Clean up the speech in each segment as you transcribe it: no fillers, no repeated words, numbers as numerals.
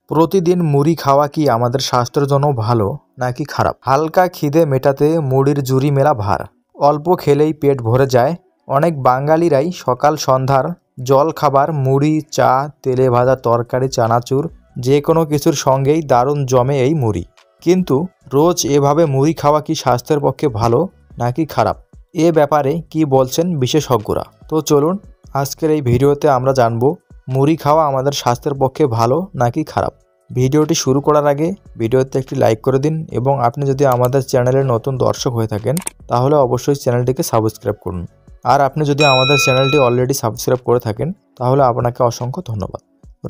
প্রতিদিন মুড়ি খাওয়া কি আমাদের স্বাস্থ্যের জন্য ভালো নাকি খারাপ? হালকা খিদে মেটাতে মুড়ির জুড়ি মেলা ভার। অল্প খেলেই পেট ভরে যায়। অনেক বাঙালিরাই সকাল সন্ধ্যার জল খাবার মুড়ি, চা, তেলে ভাজা তরকারি, চানাচুর যে কোনো কিছুর সঙ্গেই দারুণ জমে এই মুড়ি। কিন্তু রোজ এভাবে মুড়ি খাওয়া কি স্বাস্থ্যের পক্ষে ভালো নাকি খারাপ, এ ব্যাপারে কি বলছেন বিশেষজ্ঞরা। তো চলুন আজকের এই ভিডিওতে আমরা জানবো মুড়ি খাওয়া আমাদের স্বাস্থ্যের পক্ষে ভালো নাকি খারাপ। ভিডিওটি শুরু করার আগে ভিডিওতে একটি লাইক করে দিন এবং আপনি যদি আমাদের চ্যানেলের নতুন দর্শক হয়ে থাকেন তাহলে অবশ্যই চ্যানেলটিকে সাবস্ক্রাইব করুন। আর আপনি যদি আমাদের চ্যানেলটি অলরেডি সাবস্ক্রাইব করে থাকেন তাহলে আপনাকে অসংখ্য ধন্যবাদ।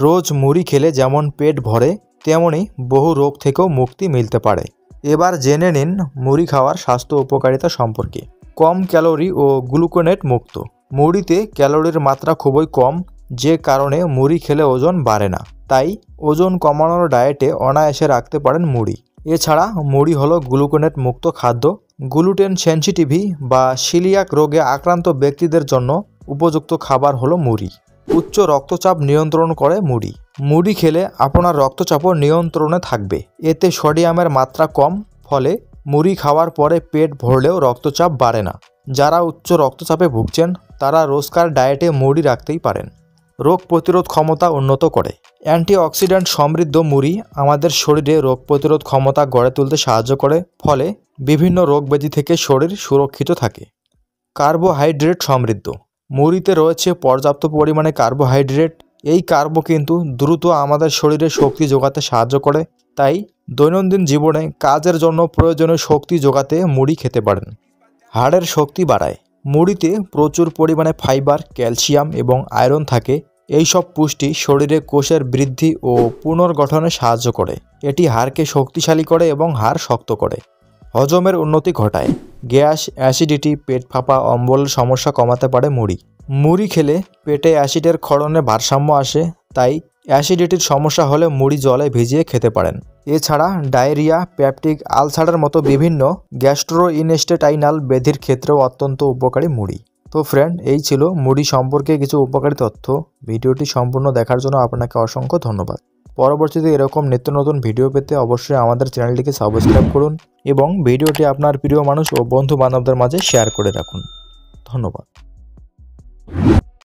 রোজ মুড়ি খেলে যেমন পেট ভরে তেমনি বহু রোগ থেকেও মুক্তি মিলতে পারে। এবার জেনে নিন মুড়ি খাওয়ার স্বাস্থ্য উপকারিতা সম্পর্কে। কম ক্যালোরি ও গ্লুকোনেট মুক্ত। মুড়িতে ক্যালোরির মাত্রা খুবই কম, যে কারণে মুড়ি খেলে ওজন বাড়ে না। তাই ওজন কমানোর ডায়েটে অনায়াসে রাখতে পারেন মুড়ি। এছাড়া মুড়ি হলো গ্লুকোনেট মুক্ত খাদ্য। গ্লুটেন সেনসিটিভি বা সিলিয়াক রোগে আক্রান্ত ব্যক্তিদের জন্য উপযুক্ত খাবার হলো মুড়ি। উচ্চ রক্তচাপ নিয়ন্ত্রণ করে মুড়ি। মুড়ি খেলে আপনার রক্তচাপও নিয়ন্ত্রণে থাকবে। এতে সোডিয়ামের মাত্রা কম, ফলে মুড়ি খাওয়ার পরে পেট ভরলেও রক্তচাপ বাড়ে না। যারা উচ্চ রক্তচাপে ভুগছেন তারা রোজকার ডায়েটে মুড়ি রাখতেই পারেন। রোগ প্রতিরোধ ক্ষমতা উন্নত করে। অ্যান্টিঅক্সিডেন্ট সমৃদ্ধ মুড়ি আমাদের শরীরে রোগ প্রতিরোধ ক্ষমতা গড়ে তুলতে সাহায্য করে, ফলে বিভিন্ন রোগ ব্যাধি থেকে শরীর সুরক্ষিত থাকে। কার্বোহাইড্রেট সমৃদ্ধ। মুড়িতে রয়েছে পর্যাপ্ত পরিমাণে কার্বোহাইড্রেট। এই কার্বো কিন্তু দ্রুত আমাদের শরীরে শক্তি যোগাতে সাহায্য করে। তাই দৈনন্দিন জীবনে কাজের জন্য প্রয়োজনীয় শক্তি যোগাতে মুড়ি খেতে পারেন। হাড়ের শক্তি বাড়ায়। মুড়িতে প্রচুর পরিমাণে ফাইবার, ক্যালসিয়াম এবং আয়রন থাকে। এই সব পুষ্টি শরীরে কোষের বৃদ্ধি ও পুনর্গঠনে সাহায্য করে। এটি হাড়কে শক্তিশালী করে এবং হাড় শক্ত করে। হজমের উন্নতি ঘটায়। গ্যাস, অ্যাসিডিটি, পেট ফাঁপা, অম্বলের সমস্যা কমাতে পারে মুড়ি। মুড়ি খেলে পেটে অ্যাসিডের ক্ষরণে ভারসাম্য আসে, তাই অ্যাসিডিটির সমস্যা হলে মুড়ি জলে ভিজিয়ে খেতে পারেন। এছাড়া ডায়রিয়া, পেপটিক আলসারের মতো বিভিন্ন গ্যাস্ট্রোইন্টেস্টাইনাল ব্যাধির ক্ষেত্রেও অত্যন্ত উপকারী মুড়ি। তো ফ্রেন্ড, এই ছিল মুড়ি সম্পর্কে কিছু উপকারী তথ্য। ভিডিওটি সম্পূর্ণ দেখার জন্য আপনাকে অসংখ্য ধন্যবাদ। পরবর্তীতে এরকম নিত্য নতুন ভিডিও পেতে অবশ্যই আমাদের চ্যানেলটিকে সাবস্ক্রাইব করুন এবং ভিডিওটি আপনার প্রিয় মানুষ ও বন্ধু বান্ধবদের মাঝে শেয়ার করে রাখুন। ধন্যবাদ।